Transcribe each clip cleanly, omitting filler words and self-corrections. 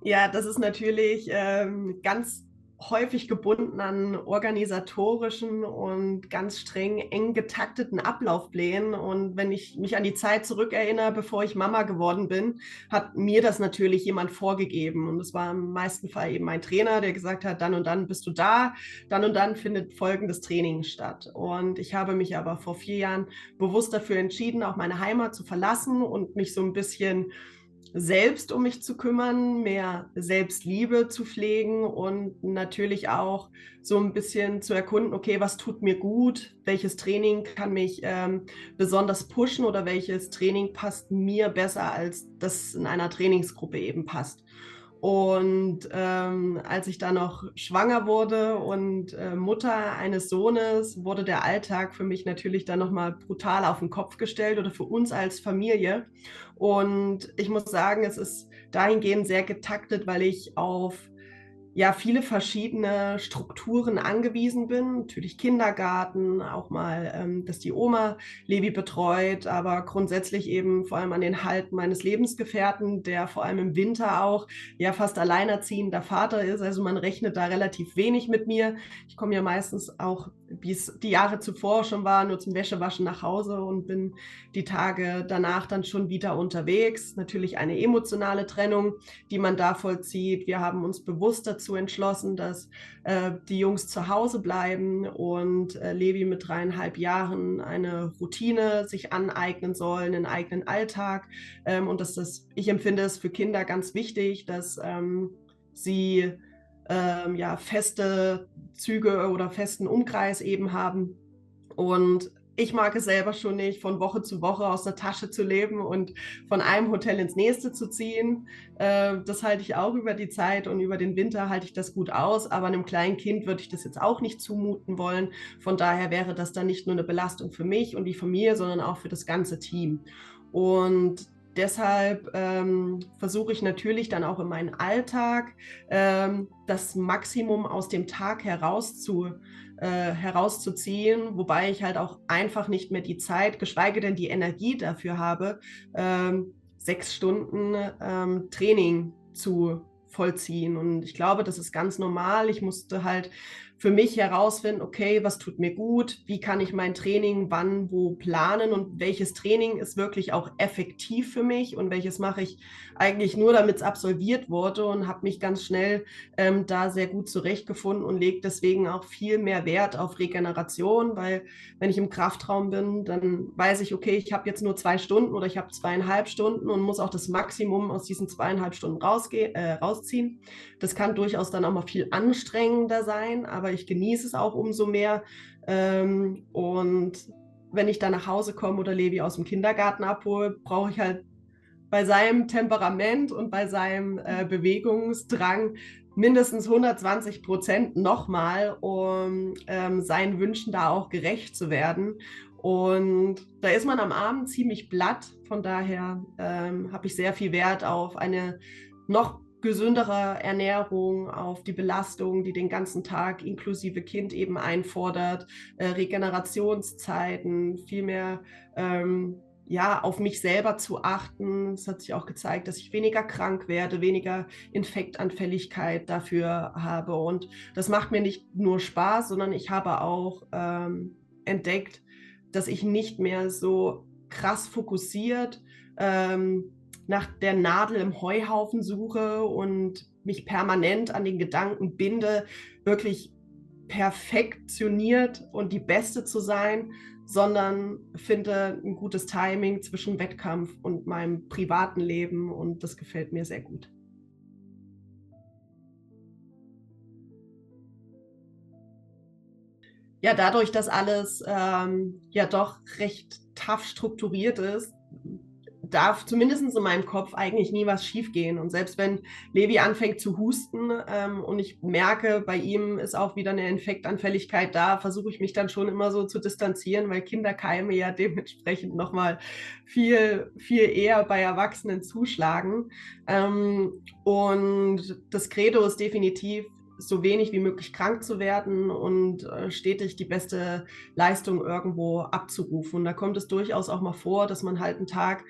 Ja, das ist natürlich ganz häufig gebunden an organisatorischen und ganz streng eng getakteten Ablaufplänen. Und wenn ich mich an die Zeit zurückerinnere, bevor ich Mama geworden bin, hat mir das natürlich jemand vorgegeben. Und es war im meisten Fall eben mein Trainer, der gesagt hat, dann und dann bist du da, dann und dann findet folgendes Training statt. Und ich habe mich aber vor 4 Jahren bewusst dafür entschieden, auch meine Heimat zu verlassen und mich so ein bisschen selbst um mich zu kümmern, mehr Selbstliebe zu pflegen und natürlich auch so ein bisschen zu erkunden, okay, was tut mir gut, welches Training kann mich besonders pushen oder welches Training passt mir besser, als das in einer Trainingsgruppe eben passt. Und als ich dann noch schwanger wurde und Mutter eines Sohnes, wurde der Alltag für mich natürlich dann nochmal brutal auf den Kopf gestellt oder für uns als Familie. Und ich muss sagen, es ist dahingehend sehr getaktet, weil ich auf ja, viele verschiedene Strukturen angewiesen bin. Natürlich Kindergarten, auch mal, dass die Oma Levi betreut, aber grundsätzlich eben vor allem an den Halt meines Lebensgefährten, der vor allem im Winter auch ja fast alleinerziehender Vater ist. Also man rechnet da relativ wenig mit mir. Ich komme ja meistens auch, wie es die Jahre zuvor schon war, nur zum Wäschewaschen nach Hause und bin die Tage danach dann schon wieder unterwegs. Natürlich eine emotionale Trennung, die man da vollzieht. Wir haben uns bewusst dazu entschlossen, dass die Jungs zu Hause bleiben und Levi mit 3,5 Jahren eine Routine sich aneignen soll, einen eigenen Alltag. Und ich empfinde es für Kinder ganz wichtig, dass sie ja, feste Züge oder festen Umkreis eben haben. Und ich mag es selber schon nicht, von Woche zu Woche aus der Tasche zu leben und von einem Hotel ins nächste zu ziehen. Das halte ich auch über die Zeit und über den Winter halte ich das gut aus. Aber einem kleinen Kind würde ich das jetzt auch nicht zumuten wollen. Von daher wäre das dann nicht nur eine Belastung für mich und die Familie, sondern auch für das ganze Team. Und deshalb versuche ich natürlich dann auch in meinem Alltag das Maximum aus dem Tag herauszuziehen, wobei ich halt auch einfach nicht mehr die Zeit, geschweige denn die Energie dafür habe, 6 Stunden Training zu vollziehen. Und ich glaube, das ist ganz normal. Ich musste halt für mich herausfinden, okay, was tut mir gut, wie kann ich mein Training wann, wo planen und welches Training ist wirklich auch effektiv für mich und welches mache ich eigentlich nur, damit es absolviert wurde, und habe mich ganz schnell da sehr gut zurechtgefunden und lege deswegen auch viel mehr Wert auf Regeneration, weil wenn ich im Kraftraum bin, dann weiß ich, okay, ich habe jetzt nur 2 Stunden oder ich habe 2,5 Stunden und muss auch das Maximum aus diesen 2,5 Stunden rausziehen. Das kann durchaus dann auch mal viel anstrengender sein, aber ich genieße es auch umso mehr. Und wenn ich dann nach Hause komme oder Levi aus dem Kindergarten abhole, brauche ich halt bei seinem Temperament und bei seinem Bewegungsdrang mindestens 120% nochmal, um seinen Wünschen da auch gerecht zu werden. Und da ist man am Abend ziemlich platt. Von daher habe ich sehr viel Wert auf eine noch gesündere Ernährung, auf die Belastung, die den ganzen Tag inklusive Kind eben einfordert, Regenerationszeiten, viel mehr ja, auf mich selber zu achten. Es hat sich auch gezeigt, dass ich weniger krank werde, weniger Infektanfälligkeit dafür habe. Und das macht mir nicht nur Spaß, sondern ich habe auch entdeckt, dass ich nicht mehr so krass fokussiert nach der Nadel im Heuhaufen suche und mich permanent an den Gedanken binde, wirklich perfektioniert und die Beste zu sein, sondern finde ein gutes Timing zwischen Wettkampf und meinem privaten Leben, und das gefällt mir sehr gut. Ja, dadurch, dass alles ja doch recht tough strukturiert ist, darf zumindest in meinem Kopf eigentlich nie was schiefgehen. Und selbst wenn Levi anfängt zu husten und ich merke, bei ihm ist auch wieder eine Infektanfälligkeit da, versuche ich mich dann schon immer so zu distanzieren, weil Kinderkeime ja dementsprechend nochmal viel, viel eher bei Erwachsenen zuschlagen. Und das Credo ist definitiv, so wenig wie möglich krank zu werden und stetig die beste Leistung irgendwo abzurufen. Und da kommt es durchaus auch mal vor, dass man halt einen Tag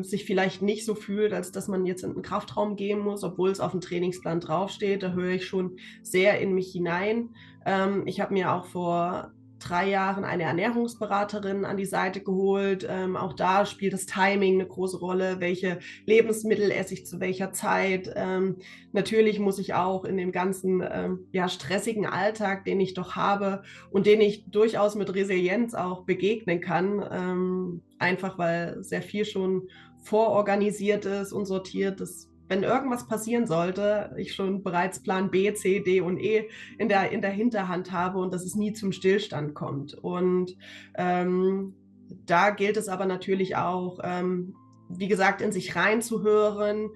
sich vielleicht nicht so fühlt, als dass man jetzt in einen Kraftraum gehen muss, obwohl es auf dem Trainingsplan draufsteht. Da höre ich schon sehr in mich hinein. Ich habe mir auch vor 3 Jahren eine Ernährungsberaterin an die Seite geholt. Auch da spielt das Timing eine große Rolle. Welche Lebensmittel esse ich zu welcher Zeit? Natürlich muss ich auch in dem ganzen ja, stressigen Alltag, den ich doch habe und den ich durchaus mit Resilienz auch begegnen kann, einfach weil sehr viel schon vororganisiert ist und sortiert ist. Wenn irgendwas passieren sollte, ich schon bereits Plan B, C, D und E in der Hinterhand habe und dass es nie zum Stillstand kommt. Und da gilt es aber natürlich auch, wie gesagt, in sich reinzuhören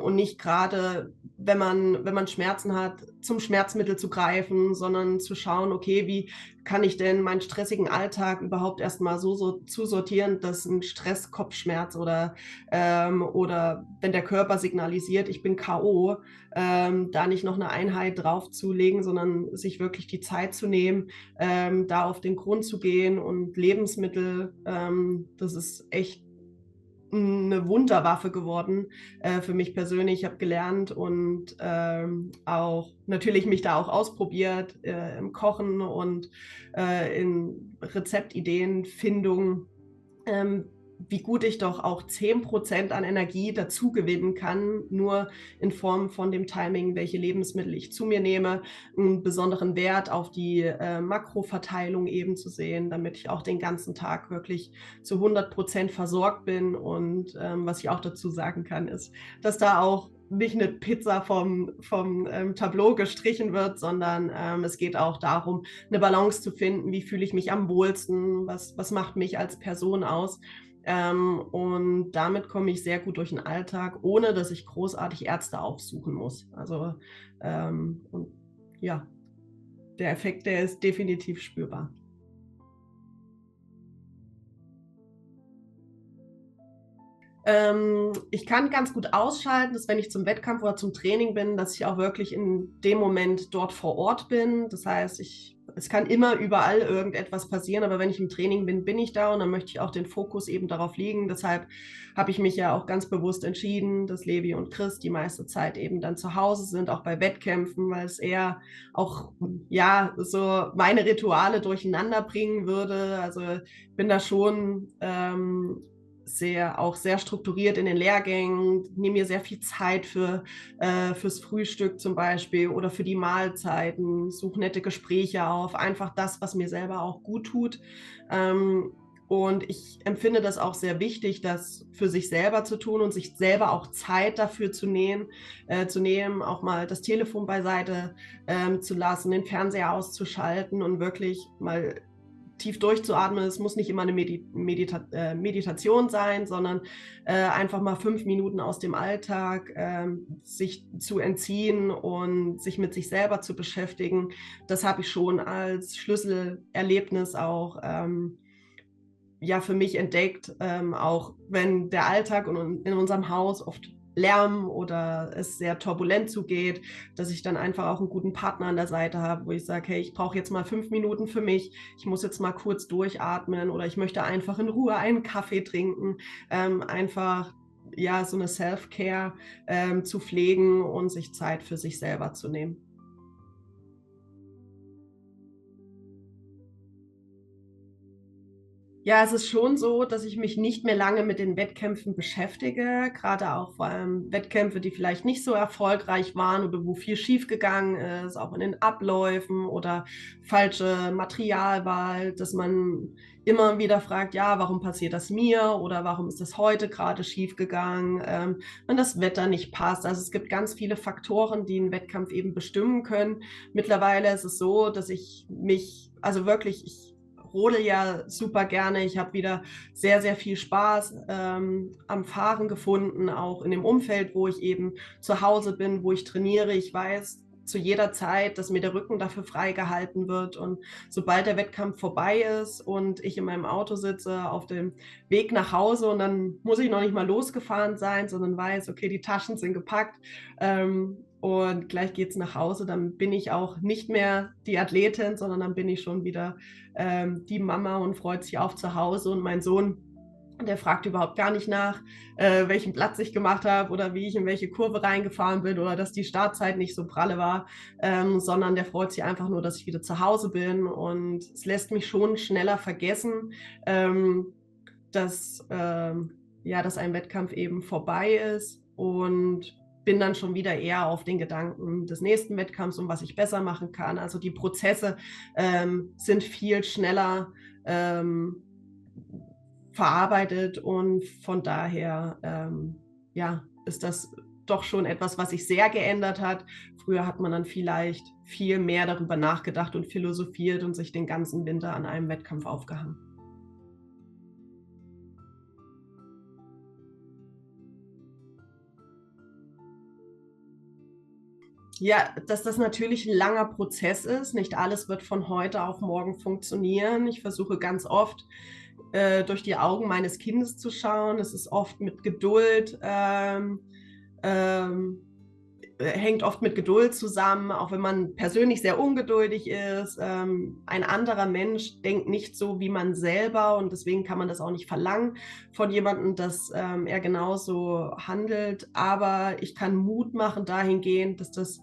und nicht gerade, wenn man Schmerzen hat, zum Schmerzmittel zu greifen, sondern zu schauen, okay, wie kann ich denn meinen stressigen Alltag überhaupt erstmal so zusortieren, dass ein Stress, Kopfschmerz oder wenn der Körper signalisiert, ich bin K.O., da nicht noch eine Einheit draufzulegen, sondern sich wirklich die Zeit zu nehmen, da auf den Grund zu gehen und Lebensmittel, das ist echt eine Wunderwaffe geworden für mich persönlich. Ich habe gelernt und auch natürlich mich da auch ausprobiert im Kochen und in Rezeptideenfindung, wie gut ich doch auch 10% an Energie dazu gewinnen kann, nur in Form von dem Timing, welche Lebensmittel ich zu mir nehme, einen besonderen Wert auf die Makroverteilung eben zu sehen, damit ich auch den ganzen Tag wirklich zu 100% versorgt bin. Und was ich auch dazu sagen kann, ist, dass da auch nicht eine Pizza vom Tableau gestrichen wird, sondern es geht auch darum, eine Balance zu finden, wie fühle ich mich am wohlsten, was macht mich als Person aus. Und damit komme ich sehr gut durch den Alltag, ohne dass ich großartig Ärzte aufsuchen muss. Also und ja, der Effekt, der ist definitiv spürbar. Ich kann ganz gut ausschalten, dass wenn ich zum Wettkampf oder zum Training bin, dass ich auch wirklich in dem Moment dort vor Ort bin. Das heißt, es kann immer überall irgendetwas passieren, aber wenn ich im Training bin, bin ich da und dann möchte ich auch den Fokus eben darauf legen. Deshalb habe ich mich ja auch ganz bewusst entschieden, dass Levi und Chris die meiste Zeit eben dann zu Hause sind, auch bei Wettkämpfen, weil es eher auch ja so meine Rituale durcheinander bringen würde. Also ich bin da schon sehr strukturiert in den Lehrgängen, nehme mir sehr viel Zeit fürs Frühstück zum Beispiel oder für die Mahlzeiten, suche nette Gespräche auf, einfach das, was mir selber auch gut tut. Und ich empfinde das auch sehr wichtig, das für sich selber zu tun und sich selber auch Zeit dafür zu nehmen, auch mal das Telefon beiseite zu lassen, den Fernseher auszuschalten und wirklich mal tief durchzuatmen. Es muss nicht immer eine Meditation sein, sondern einfach mal 5 Minuten aus dem Alltag sich zu entziehen und sich mit sich selber zu beschäftigen. Das habe ich schon als Schlüsselerlebnis auch ja für mich entdeckt, auch wenn der Alltag in unserem Haus oft Lärm oder es sehr turbulent zugeht, dass ich dann einfach auch einen guten Partner an der Seite habe, wo ich sage, hey, ich brauche jetzt mal 5 Minuten für mich, ich muss jetzt mal kurz durchatmen oder ich möchte einfach in Ruhe einen Kaffee trinken, einfach ja so eine Self-Care zu pflegen und sich Zeit für sich selber zu nehmen. Ja, es ist schon so, dass ich mich nicht mehr lange mit den Wettkämpfen beschäftige, gerade auch vor allem Wettkämpfe, die vielleicht nicht so erfolgreich waren oder wo viel schiefgegangen ist, auch in den Abläufen oder falsche Materialwahl, dass man immer wieder fragt, ja, warum passiert das mir oder warum ist das heute gerade schiefgegangen, wenn das Wetter nicht passt. Also es gibt ganz viele Faktoren, die einen Wettkampf eben bestimmen können. Mittlerweile ist es so, dass ich mich, also wirklich, ich rodel ja super gerne. Ich habe wieder sehr, sehr viel Spaß am Fahren gefunden, auch in dem Umfeld, wo ich eben zu Hause bin, wo ich trainiere. Ich weiß zu jeder Zeit, dass mir der Rücken dafür freigehalten wird. Und sobald der Wettkampf vorbei ist und ich in meinem Auto sitze auf dem Weg nach Hause und dann muss ich noch nicht mal losgefahren sein, sondern weiß, okay, die Taschen sind gepackt, und gleich geht es nach Hause. Dann bin ich auch nicht mehr die Athletin, sondern dann bin ich schon wieder die Mama und freut sich auf zu Hause. Und mein Sohn, der fragt überhaupt gar nicht nach, welchen Platz ich gemacht habe oder wie ich in welche Kurve reingefahren bin oder dass die Startzeit nicht so pralle war, sondern der freut sich einfach nur, dass ich wieder zu Hause bin. Und es lässt mich schon schneller vergessen, dass ein Wettkampf eben vorbei ist, und bin dann schon wieder eher auf den Gedanken des nächsten Wettkampfs und was ich besser machen kann. Also die Prozesse sind viel schneller verarbeitet, und von daher ist das doch schon etwas, was sich sehr geändert hat. Früher hat man dann vielleicht viel mehr darüber nachgedacht und philosophiert und sich den ganzen Winter an einem Wettkampf aufgehangen. Ja, dass das natürlich ein langer Prozess ist. Nicht alles wird von heute auf morgen funktionieren. Ich versuche ganz oft durch die Augen meines Kindes zu schauen. Es ist oft mit Geduld, ähm, hängt oft mit Geduld zusammen, auch wenn man persönlich sehr ungeduldig ist. Ein anderer Mensch denkt nicht so wie man selber, und deswegen kann man das auch nicht verlangen von jemandem, dass er genauso handelt. Aber ich kann Mut machen dahingehend, dass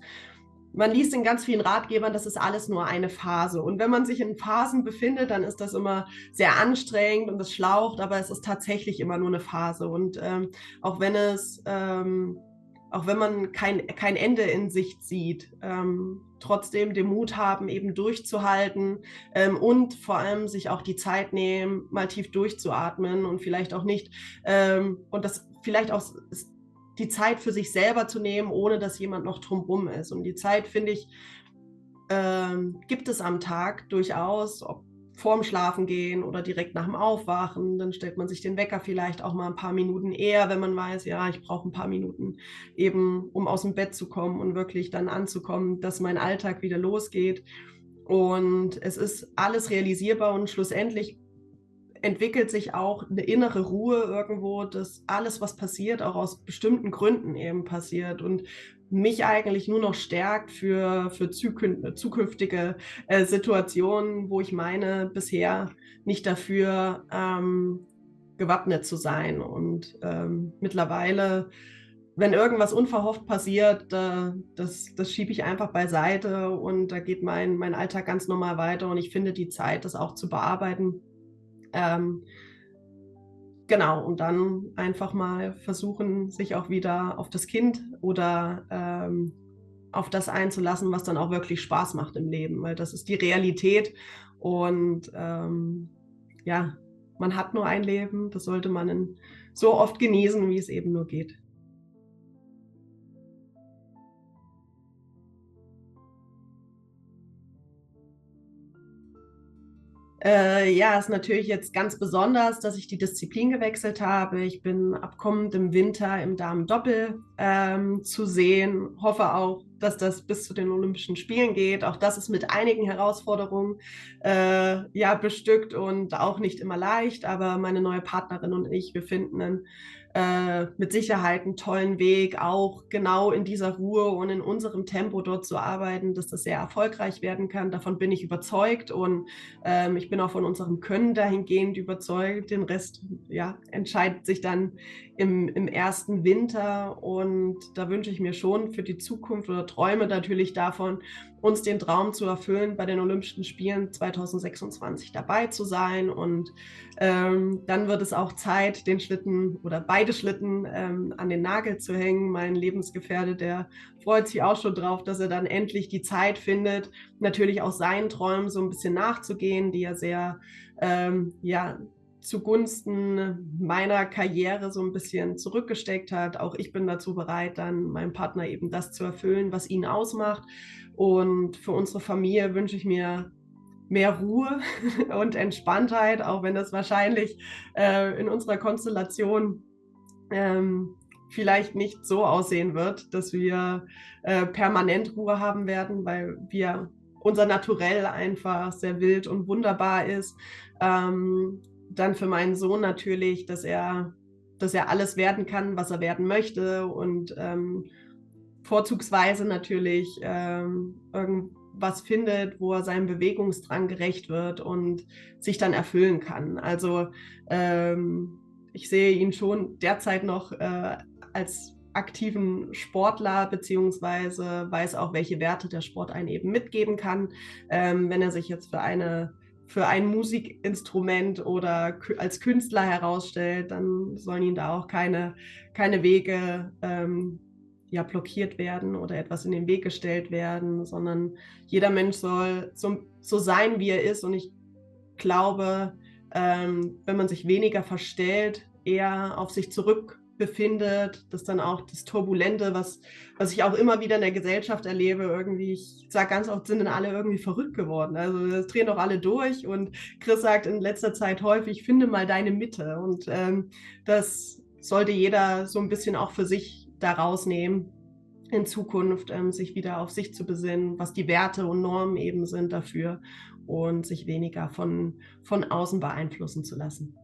man liest in ganz vielen Ratgebern, das ist alles nur eine Phase. Und wenn man sich in Phasen befindet, dann ist das immer sehr anstrengend und es schlaucht, aber es ist tatsächlich immer nur eine Phase. Und auch wenn es auch wenn man kein Ende in Sicht sieht, trotzdem den Mut haben, eben durchzuhalten, und vor allem sich auch die Zeit nehmen, mal tief durchzuatmen und vielleicht auch nicht, und das vielleicht auch die Zeit für sich selber zu nehmen, ohne dass jemand noch drumherum ist. Und die Zeit, finde ich, gibt es am Tag durchaus, ob vorm Schlafen gehen oder direkt nach dem Aufwachen. Dann stellt man sich den Wecker vielleicht auch mal ein paar Minuten eher, wenn man weiß, ja, ich brauche ein paar Minuten eben, um aus dem Bett zu kommen und wirklich dann anzukommen, dass mein Alltag wieder losgeht. Und es ist alles realisierbar, und schlussendlich entwickelt sich auch eine innere Ruhe irgendwo, dass alles, was passiert, auch aus bestimmten Gründen eben passiert, und mich eigentlich nur noch stärkt für zukünftige Situationen, wo ich meine, bisher nicht dafür gewappnet zu sein. Und mittlerweile, wenn irgendwas unverhofft passiert, das schiebe ich einfach beiseite, und da geht mein Alltag ganz normal weiter, und ich finde die Zeit, das auch zu bearbeiten. Genau, und dann einfach mal versuchen, sich auch wieder auf das Kind oder auf das einzulassen, was dann auch wirklich Spaß macht im Leben, weil das ist die Realität. Und ja, man hat nur ein Leben, das sollte man so oft genießen, wie es eben nur geht. Ja, ist natürlich jetzt ganz besonders, dass ich die Disziplin gewechselt habe. Ich bin abkommend im Winter im Damen-Doppel zu sehen. Hoffe auch, dass das bis zu den Olympischen Spielen geht. Auch das ist mit einigen Herausforderungen ja bestückt und auch nicht immer leicht. Aber meine neue Partnerin und ich, wir finden mit Sicherheit einen tollen Weg, auch genau in dieser Ruhe und in unserem Tempo dort zu arbeiten, dass das sehr erfolgreich werden kann. Davon bin ich überzeugt, und ich bin auch von unserem Können dahingehend überzeugt. Den Rest ja, entscheidet sich dann im ersten Winter, und da wünsche ich mir schon für die Zukunft oder träume natürlich davon, uns den Traum zu erfüllen, bei den Olympischen Spielen 2026 dabei zu sein. Und dann wird es auch Zeit, den Schlitten oder beide Schlitten an den Nagel zu hängen. Mein Lebensgefährte, der freut sich auch schon drauf, dass er dann endlich die Zeit findet, natürlich auch seinen Träumen so ein bisschen nachzugehen, die er sehr ja, zugunsten meiner Karriere so ein bisschen zurückgesteckt hat. Auch ich bin dazu bereit, dann meinem Partner eben das zu erfüllen, was ihn ausmacht. Und für unsere Familie wünsche ich mir mehr Ruhe und Entspanntheit, auch wenn das wahrscheinlich in unserer Konstellation vielleicht nicht so aussehen wird, dass wir permanent Ruhe haben werden, weil wir unser Naturell einfach sehr wild und wunderbar ist. Dann für meinen Sohn natürlich, dass er alles werden kann, was er werden möchte, und vorzugsweise natürlich irgendwas findet, wo er seinem Bewegungsdrang gerecht wird und sich dann erfüllen kann. Also ich sehe ihn schon derzeit noch als aktiven Sportler, beziehungsweise weiß auch, welche Werte der Sport einen eben mitgeben kann. Wenn er sich jetzt für ein Musikinstrument oder als Künstler herausstellt, dann sollen ihm da auch keine Wege ja, blockiert werden oder etwas in den Weg gestellt werden, sondern jeder Mensch soll so sein, wie er ist. Und ich glaube, wenn man sich weniger verstellt, eher auf sich zurück befindet, dass dann auch das Turbulente, was ich auch immer wieder in der Gesellschaft erlebe, irgendwie, ich sage ganz oft, sind dann alle irgendwie verrückt geworden. Also das drehen doch alle durch und Chris sagt in letzter Zeit häufig, finde mal deine Mitte und das sollte jeder so ein bisschen auch für sich da rausnehmen, in Zukunft sich wieder auf sich zu besinnen, was die Werte und Normen eben sind dafür und sich weniger von außen beeinflussen zu lassen.